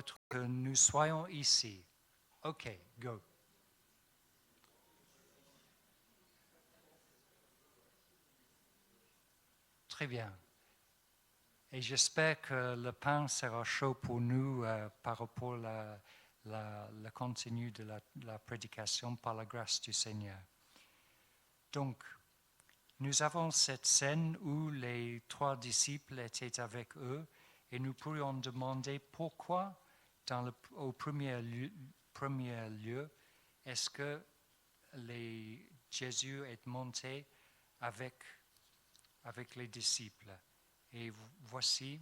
que nous soyons ici. OK, go. Très bien. Et j'espère que le pain sera chaud pour nous par rapport le contenu de la prédication par la grâce du Seigneur. Donc, nous avons cette scène où les 3 disciples étaient avec eux et nous pourrions demander pourquoi, au premier lieu, est-ce que Jésus est monté avec les disciples. Et voici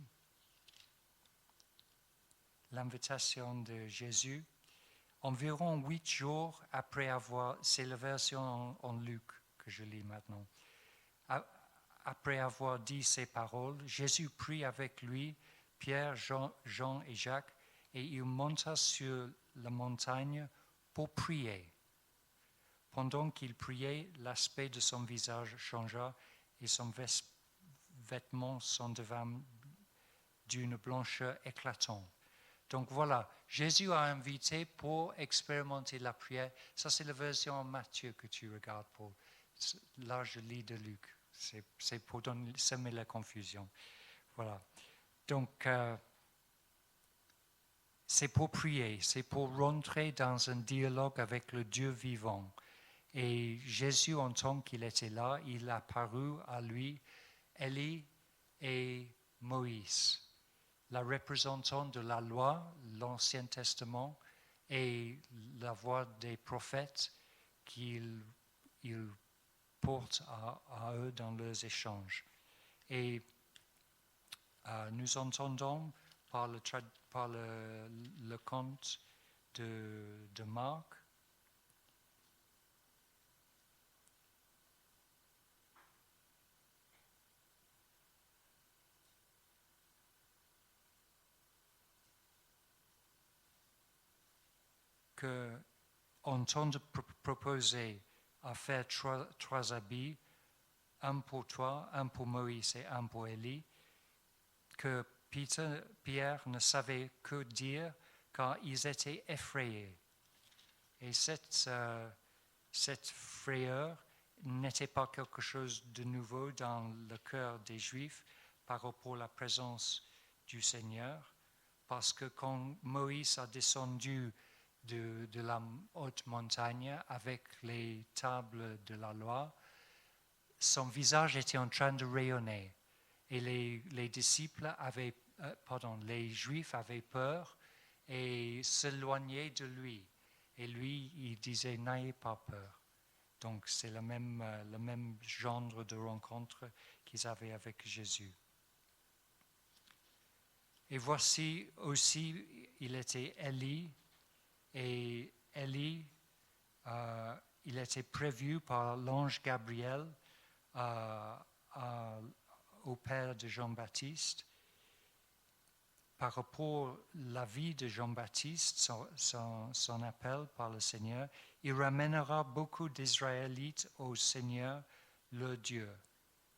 l'invitation de Jésus. Environ 8 jours après avoir, c'est la version en Luc que je lis maintenant. Après avoir dit ces paroles, Jésus prit avec lui Pierre, Jean et Jacques, et il monta sur la montagne pour prier. Pendant qu'il priait, l'aspect de son visage changea et son vêtement s'en devint d'une blancheur éclatante. Donc voilà, Jésus a invité pour expérimenter la prière. Ça, c'est la version en Matthieu que tu regardes, Paul. Là, je lis de Luc. C'est pour semer la confusion. Voilà. Donc, c'est pour prier, c'est pour rentrer dans un dialogue avec le Dieu vivant. Et Jésus, en tant qu'il était là, il a apparu à lui, Élie et Moïse, la représentante de la loi, l'Ancien Testament, et la voix des prophètes qu'il porte à eux dans leurs échanges. Et nous entendons par le conte de Marc qu'on tente de proposer à faire 3 habits, un pour toi, un pour Moïse et un pour Élie, que Pierre ne savait que dire car ils étaient effrayés. Et cette frayeur n'était pas quelque chose de nouveau dans le cœur des Juifs par rapport à la présence du Seigneur, parce que quand Moïse a descendu de la haute montagne avec les tables de la loi, son visage était en train de rayonner. Et les disciples les Juifs avaient peur et s'éloignaient de lui. Et lui, il disait, n'ayez pas peur. Donc c'est le même genre de rencontre qu'ils avaient avec Jésus. Et voici aussi, il était Élie. Et Élie, il était prévu par l'ange Gabriel au père de Jean-Baptiste. Par rapport à la vie de Jean-Baptiste, son appel par le Seigneur, il ramènera beaucoup d'Israélites au Seigneur, leur Dieu.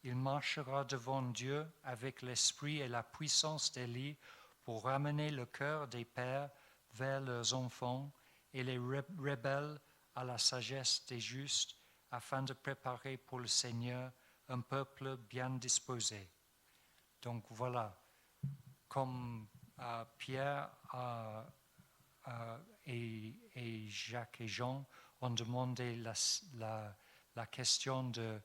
Il marchera devant Dieu avec l'esprit et la puissance d'Élie pour ramener le cœur des pères vers leurs enfants et les rebelles à la sagesse des justes, afin de préparer pour le Seigneur un peuple bien disposé. Donc voilà, comme Pierre et Jacques et Jean ont demandé la question de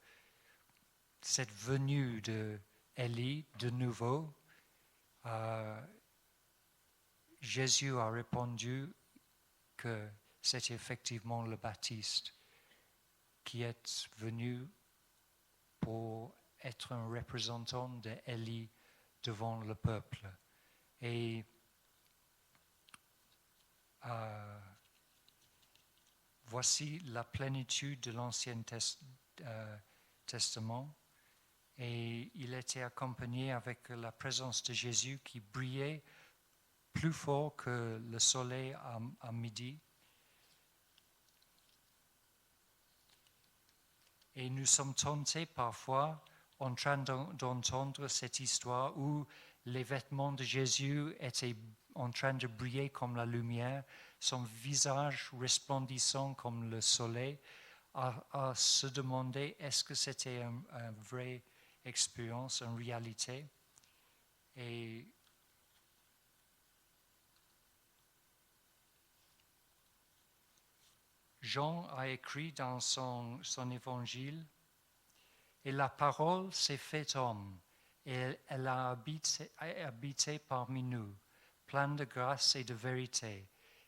cette venue d'Élie de nouveau, Jésus a répondu que c'est effectivement le Baptiste qui est venu pour être un représentant d'Élie devant le peuple. Et voici la plénitude de l'Ancien Testament. Et il était accompagné avec la présence de Jésus qui brillait plus fort que le soleil à midi. Et nous sommes tentés parfois en train d'entendre cette histoire où les vêtements de Jésus étaient en train de briller comme la lumière, son visage resplendissant comme le soleil, à se demander est-ce que c'était une vraie expérience, une réalité. Et Jean a écrit dans son évangile, « Et la parole s'est faite homme, et elle a habité parmi nous, pleine de grâce et de vérité.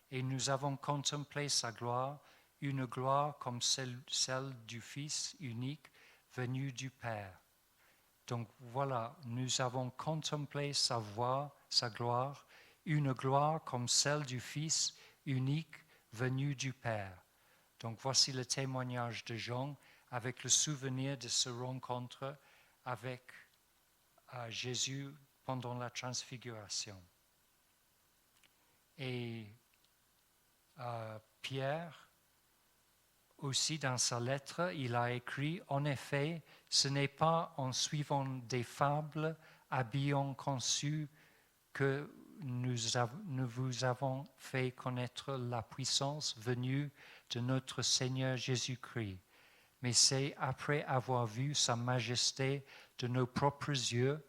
Et nous avons contemplé sa gloire, une gloire comme celle du Fils unique venu du Père. » Donc voilà, nous avons contemplé sa gloire, une gloire comme celle du Fils unique venu du Père. Donc voici le témoignage de Jean avec le souvenir de ce rencontre avec Jésus pendant la transfiguration. Et Pierre, aussi dans sa lettre, il a écrit « En effet, ce n'est pas en suivant des fables habillement conçues que nous vous avons fait connaître la puissance venue de notre Seigneur Jésus-Christ. Mais c'est après avoir vu sa majesté de nos propres yeux,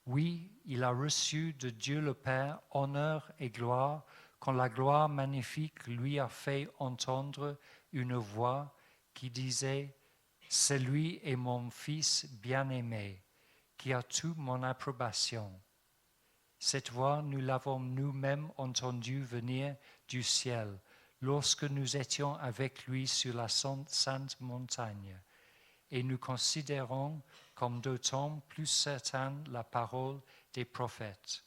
oui, il a reçu de Dieu le Père honneur et gloire, quand la gloire magnifique lui a fait entendre une voix qui disait « Celui est mon Fils bien-aimé, qui a toute mon approbation. » Cette voix, nous l'avons nous-mêmes entendue venir du ciel, lorsque nous étions avec lui sur la sainte montagne, et nous considérons comme d'autant plus certaine la parole des prophètes.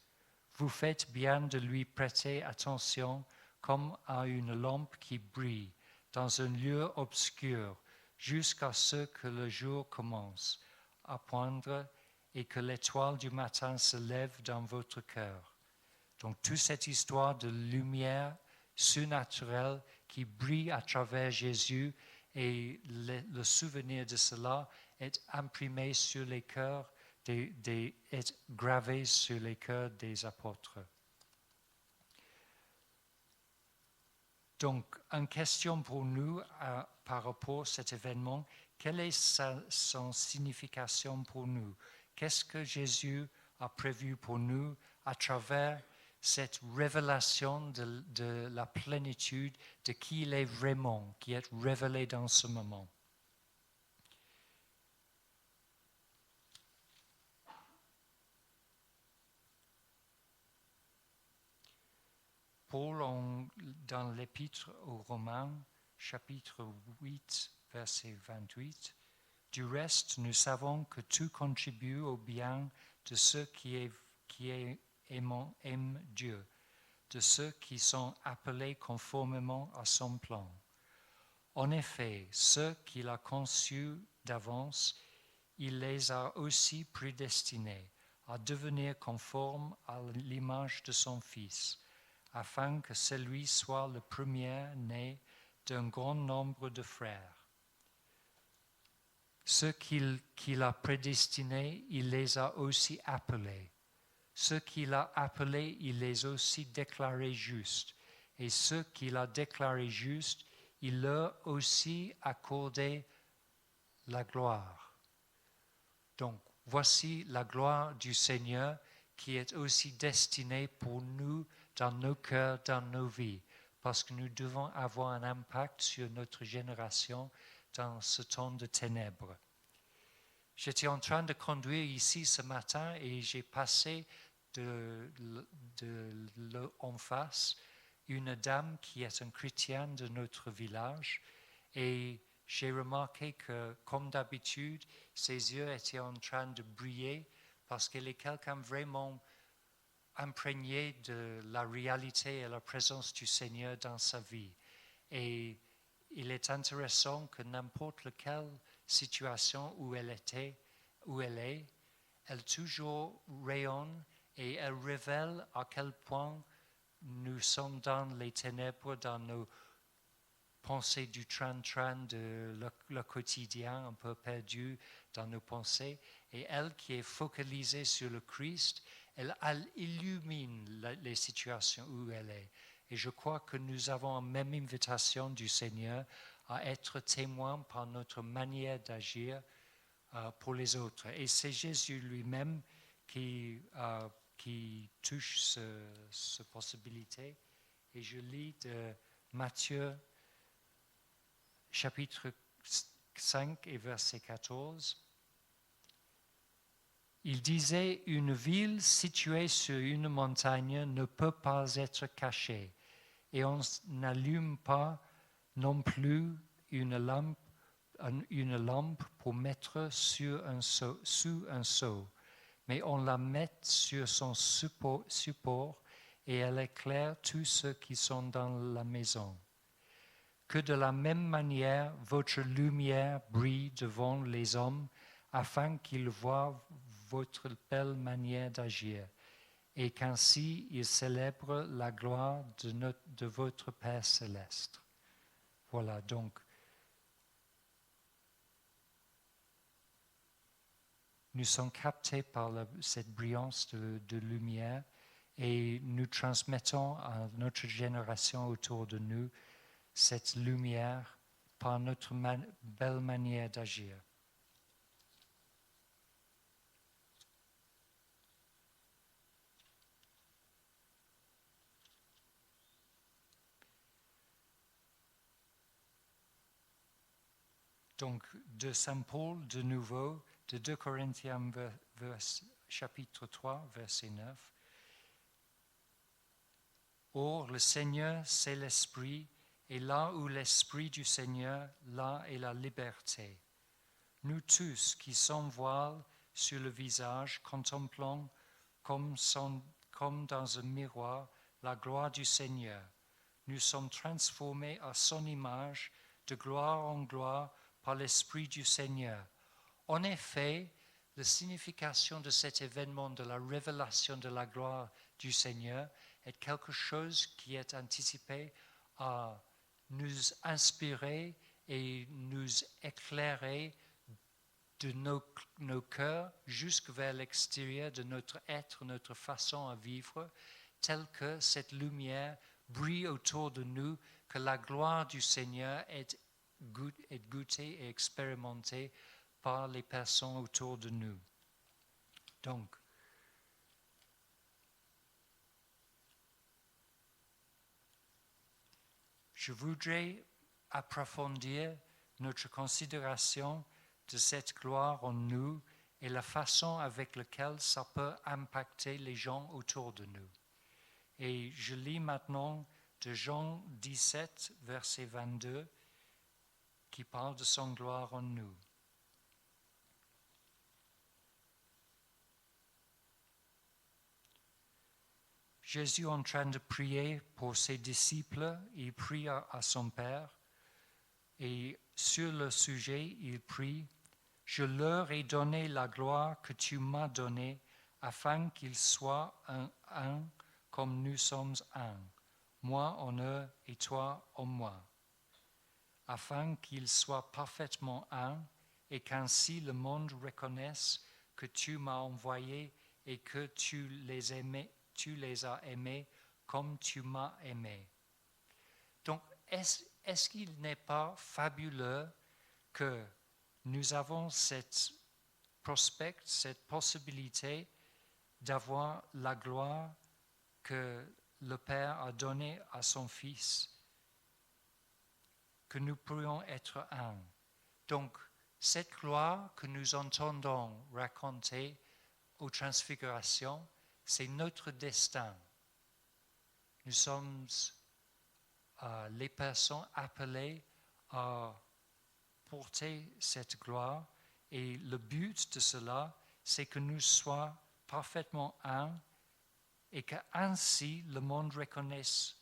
Vous faites bien de lui prêter attention comme à une lampe qui brille dans un lieu obscur jusqu'à ce que le jour commence à poindre et que l'étoile du matin se lève dans votre cœur. Donc toute cette histoire de lumière surnaturelle qui brille à travers Jésus et le souvenir de cela est imprimé sur les cœurs, est gravé sur les cœurs des apôtres. Donc, une question pour nous par rapport à cet événement, quelle est son signification pour nous? Qu'est-ce que Jésus a prévu pour nous à travers cette révélation de la plénitude de qui il est vraiment, qui est révélé dans ce moment? Paul, dans l'Épître aux Romains, chapitre 8, verset 28, « Du reste, nous savons que tout contribue au bien de ceux qui aiment Dieu, de ceux qui sont appelés conformément à son plan. En effet, ceux qu'il a conçus d'avance, il les a aussi prédestinés à devenir conformes à l'image de son Fils, afin que celui soit le premier-né d'un grand nombre de frères. Ceux qu'il a prédestinés, il les a aussi appelés. Ceux qu'il a appelés, il les a aussi déclarés justes. Et ceux qu'il a déclarés justes, il leur a aussi accordé la gloire. Donc, voici la gloire du Seigneur qui est aussi destinée pour nous dans nos cœurs, dans nos vies, parce que nous devons avoir un impact sur notre génération dans ce temps de ténèbres. J'étais en train de conduire ici ce matin et j'ai passé en face une dame qui est une chrétienne de notre village et j'ai remarqué que, comme d'habitude, ses yeux étaient en train de briller parce qu'elle est quelqu'un vraiment imprégné de la réalité et la présence du Seigneur dans sa vie. Et il est intéressant que n'importe quelle situation où elle est, elle toujours rayonne et elle révèle à quel point nous sommes dans les ténèbres, dans nos pensées du train-train de le quotidien, un peu perdu dans nos pensées. Et elle qui est focalisée sur le Christ, Elle illumine les situations où elle est. Et je crois que nous avons la même invitation du Seigneur à être témoins par notre manière d'agir pour les autres. Et c'est Jésus lui-même qui touche cette possibilité. Et je lis de Matthieu chapitre 5 et verset 14. Il disait, une ville située sur une montagne ne peut pas être cachée, et on n'allume pas non plus une lampe pour mettre sous un seau, mais on la met sur son support et elle éclaire tous ceux qui sont dans la maison. Que de la même manière, votre lumière brille devant les hommes afin qu'ils voient votre belle manière d'agir et qu'ainsi ils célèbrent la gloire de votre Père céleste. Voilà, donc, nous sommes captés par cette brillance de lumière et nous transmettons à notre génération autour de nous cette lumière par notre belle manière d'agir. Donc, de Saint Paul, de nouveau, de 2 Corinthiens, chapitre 3, verset 9. Or, le Seigneur, c'est l'Esprit, et là où l'Esprit du Seigneur, là est la liberté. Nous tous qui sommes voiles sur le visage, contemplons comme dans un miroir la gloire du Seigneur. Nous sommes transformés à son image, de gloire en gloire, par l'Esprit du Seigneur. En effet, la signification de cet événement de la révélation de la gloire du Seigneur est quelque chose qui est anticipé à nous inspirer et nous éclairer de nos cœurs jusque vers l'extérieur de notre être, notre façon à vivre, telle que cette lumière brille autour de nous, que la gloire du Seigneur est goûtée et expérimentée par les personnes autour de nous. Donc, je voudrais approfondir notre considération de cette gloire en nous et la façon avec laquelle ça peut impacter les gens autour de nous. Et je lis maintenant de Jean 17, verset 22, qui parle de son gloire en nous. Jésus en train de prier pour ses disciples, il prie à son Père et sur le sujet, il prie « Je leur ai donné la gloire que tu m'as donnée afin qu'ils soient un comme nous sommes un, moi en eux et toi en moi, afin qu'ils soient parfaitement un et qu'ainsi le monde reconnaisse que tu m'as envoyé et que tu les as aimés comme tu m'as aimé. » Donc, est-ce qu'il n'est pas fabuleux que nous avons cette possibilité d'avoir la gloire que le Père a donnée à son Fils, que nous pourrions être un. Donc, cette gloire que nous entendons raconter aux transfigurations, c'est notre destin. Nous sommes les personnes appelées à porter cette gloire et le but de cela, c'est que nous soyons parfaitement un et qu'ainsi le monde reconnaisse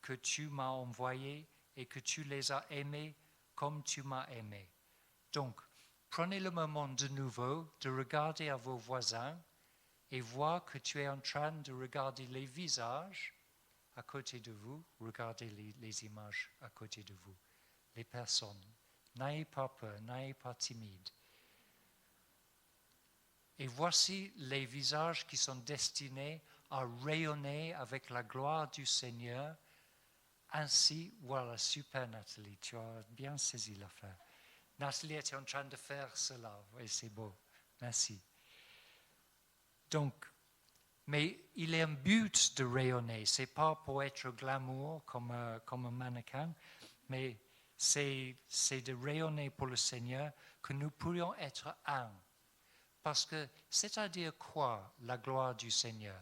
que tu m'as envoyé et que tu les as aimés comme tu m'as aimé. Donc, prenez le moment de nouveau de regarder à vos voisins et voir que tu es en train de regarder les visages à côté de vous, regardez les images à côté de vous, les personnes. N'ayez pas peur, n'ayez pas timide. Et voici les visages qui sont destinés à rayonner avec la gloire du Seigneur. Ainsi, voilà, super Nathalie, tu as bien saisi l'affaire. Nathalie était en train de faire cela, et c'est beau, merci. Donc, mais il est un but de rayonner, ce n'est pas pour être glamour comme un mannequin, mais c'est de rayonner pour le Seigneur, que nous pourrions être un. Parce que, c'est-à-dire quoi, la gloire du Seigneur?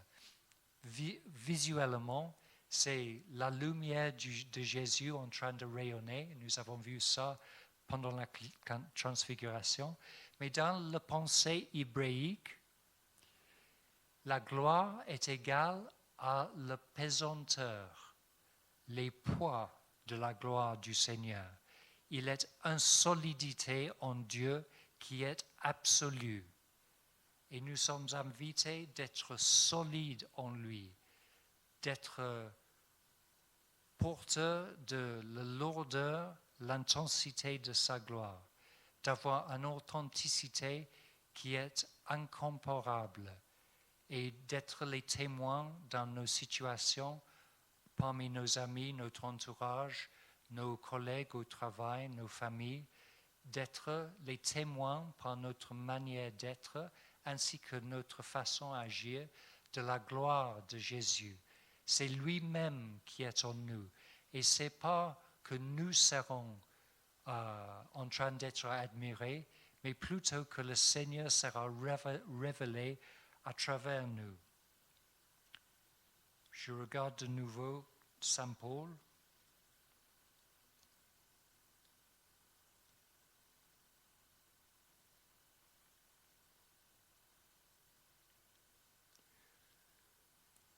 Visuellement, c'est la lumière de Jésus en train de rayonner. Nous avons vu ça pendant la transfiguration. Mais dans la pensée hébraïque, la gloire est égale à la pesanteur, les poids de la gloire du Seigneur. Il est une solidité en Dieu qui est absolue. Et nous sommes invités d'être solides en lui, d'être porteurs de la lourdeur, l'intensité de sa gloire, d'avoir une authenticité qui est incomparable et d'être les témoins dans nos situations, parmi nos amis, notre entourage, nos collègues au travail, nos familles, d'être les témoins par notre manière d'être ainsi que notre façon d'agir de la gloire de Jésus. C'est lui-même qui est en nous. Et ce n'est pas que nous serons en train d'être admirés, mais plutôt que le Seigneur sera révélé à travers nous. Je regarde de nouveau Saint Paul.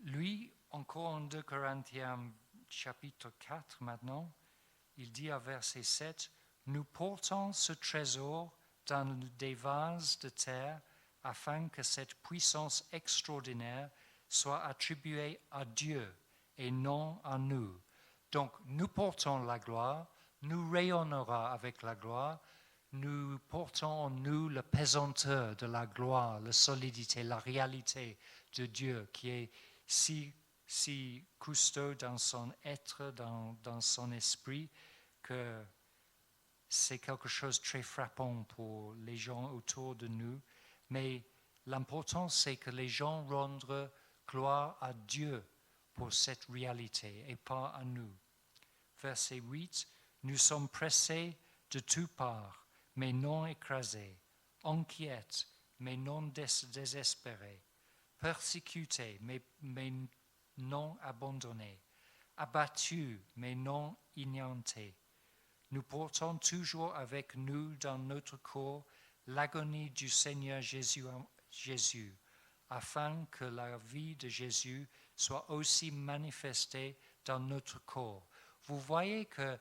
Lui, encore en 2 Corinthiens chapitre 4 maintenant, il dit à verset 7, « Nous portons ce trésor dans des vases de terre afin que cette puissance extraordinaire soit attribuée à Dieu et non à nous. Donc, nous portons la gloire, nous rayonnerons avec la gloire, nous portons en nous la pesanteur de la gloire, la solidité, la réalité de Dieu qui est si costaud dans son être, dans son esprit, que c'est quelque chose de très frappant pour les gens autour de nous. Mais l'important, c'est que les gens rendent gloire à Dieu pour cette réalité et pas à nous. Verset 8, « Nous sommes pressés de toutes parts, mais non écrasés, inquiets, mais non désespérés, persécutés, mais non abandonnés, abattus, mais non ignorantés. Nous portons toujours avec nous dans notre corps l'agonie du Seigneur Jésus, afin que la vie de Jésus soit aussi manifestée dans notre corps. » Vous voyez que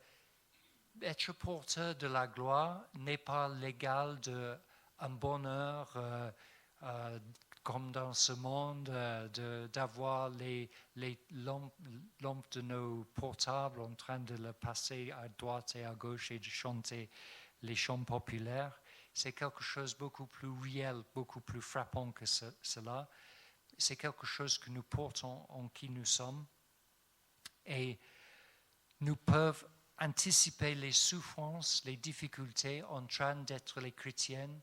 être porteur de la gloire n'est pas l'égal d'un bonheur comme dans ce monde, d'avoir les lampes de nos portables en train de le passer à droite et à gauche et de chanter les chants populaires. C'est quelque chose de beaucoup plus réel, beaucoup plus frappant que cela. C'est quelque chose que nous portons en qui nous sommes. Et nous pouvons anticiper les souffrances, les difficultés en train d'être les chrétiennes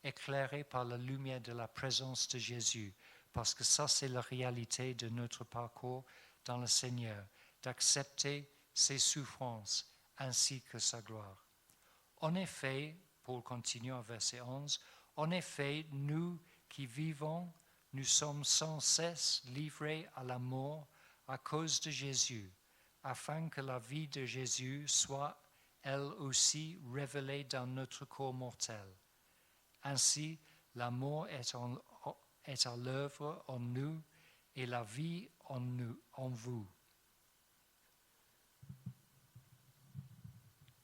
éclairés par la lumière de la présence de Jésus. Parce que ça, c'est la réalité de notre parcours dans le Seigneur, d'accepter ses souffrances ainsi que sa gloire. En effet, Paul continue au verset 11, « En effet, nous qui vivons, nous sommes sans cesse livrés à la mort à cause de Jésus, afin que la vie de Jésus soit elle aussi révélée dans notre corps mortel. Ainsi, la mort est à l'œuvre en nous et la vie en vous. »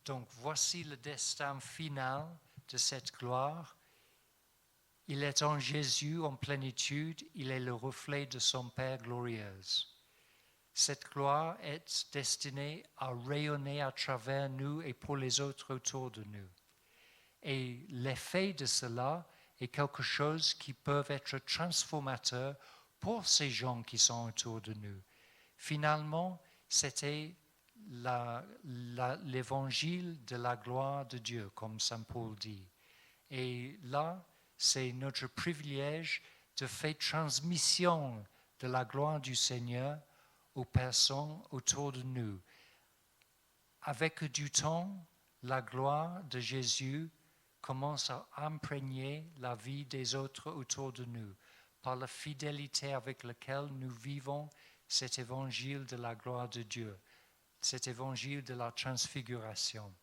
Donc, voici le destin final de cette gloire. Il est en Jésus en plénitude, il est le reflet de son Père glorieuse. Cette gloire est destinée à rayonner à travers nous et pour les autres autour de nous. Et l'effet de cela est quelque chose qui peut être transformateur pour ces gens qui sont autour de nous. Finalement, c'était l'évangile de la gloire de Dieu, comme Saint Paul dit. Et là, c'est notre privilège de faire transmission de la gloire du Seigneur aux personnes autour de nous. Avec du temps, la gloire de Jésus commence à imprégner la vie des autres autour de nous, par la fidélité avec laquelle nous vivons cet évangile de la gloire de Dieu, cet évangile de la transfiguration,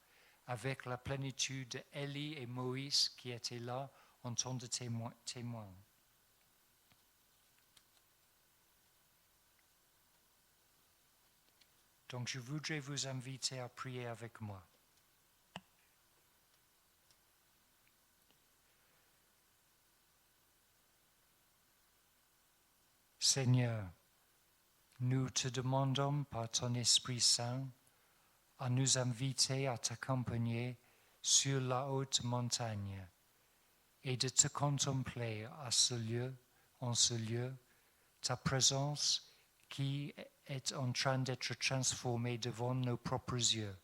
avec la plénitude d'Élie et Moïse qui étaient là en tant de témoins. Donc je voudrais vous inviter à prier avec moi. Seigneur, nous te demandons par ton Esprit Saint à nous inviter à t'accompagner sur la haute montagne et de te contempler en ce lieu, ta présence qui est en train d'être transformée devant nos propres yeux.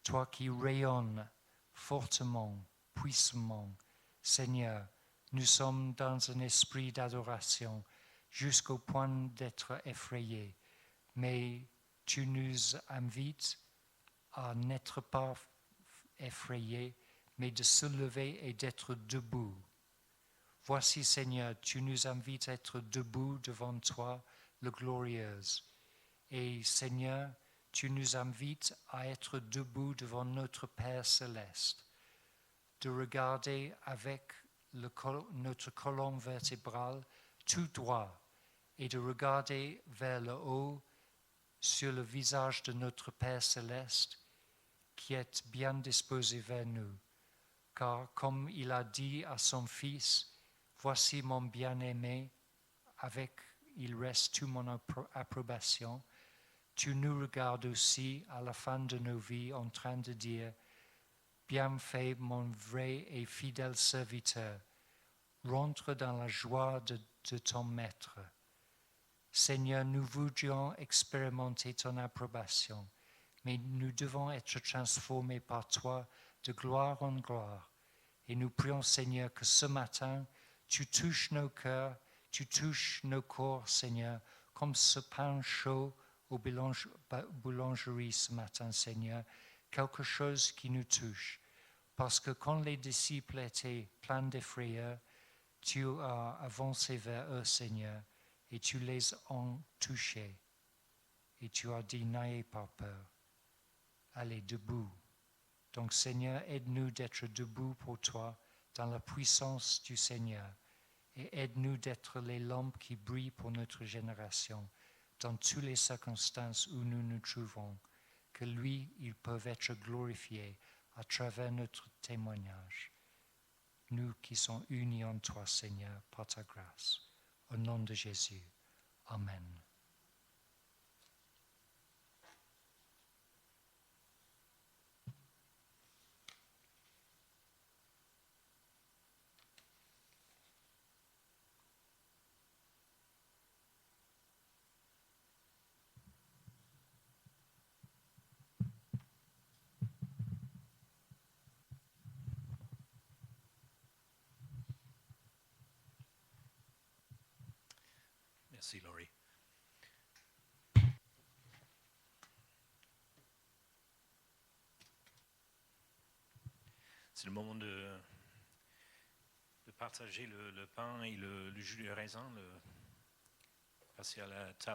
Toi qui rayonnes fortement, puissamment, Seigneur, nous sommes dans un esprit d'adoration jusqu'au point d'être effrayés. Mais tu nous invites à n'être pas effrayés, mais de se lever et d'être debout. Voici, Seigneur, tu nous invites à être debout devant toi, le glorieuse. Et Seigneur, tu nous invites à être debout devant notre Père céleste, de regarder avec notre colonne vertébrale tout droit et de regarder vers le haut sur le visage de notre Père céleste qui est bien disposé vers nous. Car comme il a dit à son Fils, « Voici mon bien-aimé, avec il reste toute mon approbation », tu nous regardes aussi à la fin de nos vies en train de dire « Bien fait, mon vrai et fidèle serviteur, rentre dans la joie de ton Maître. » Seigneur, nous voudrions expérimenter ton approbation, mais nous devons être transformés par toi de gloire en gloire. Et nous prions, Seigneur, que ce matin, tu touches nos cœurs, tu touches nos corps, Seigneur, comme ce pain chaud aux boulangeries ce matin, Seigneur, quelque chose qui nous touche. Parce que quand les disciples étaient pleins de frayeur, tu as avancé vers eux, Seigneur, et tu les as touchés. Et tu as dit, n'ayez pas peur. Allez, debout. Donc, Seigneur, aide-nous d'être debout pour toi dans la puissance du Seigneur. Et aide-nous d'être les lampes qui brillent pour notre génération, dans toutes les circonstances où nous nous trouvons. Que lui, il peut être glorifié à travers notre témoignage. Nous qui sommes unis en toi, Seigneur, par ta grâce. Au nom de Jésus. Amen. Merci, Laurie. C'est le moment de partager le pain et le jus de raisin, passer à la table.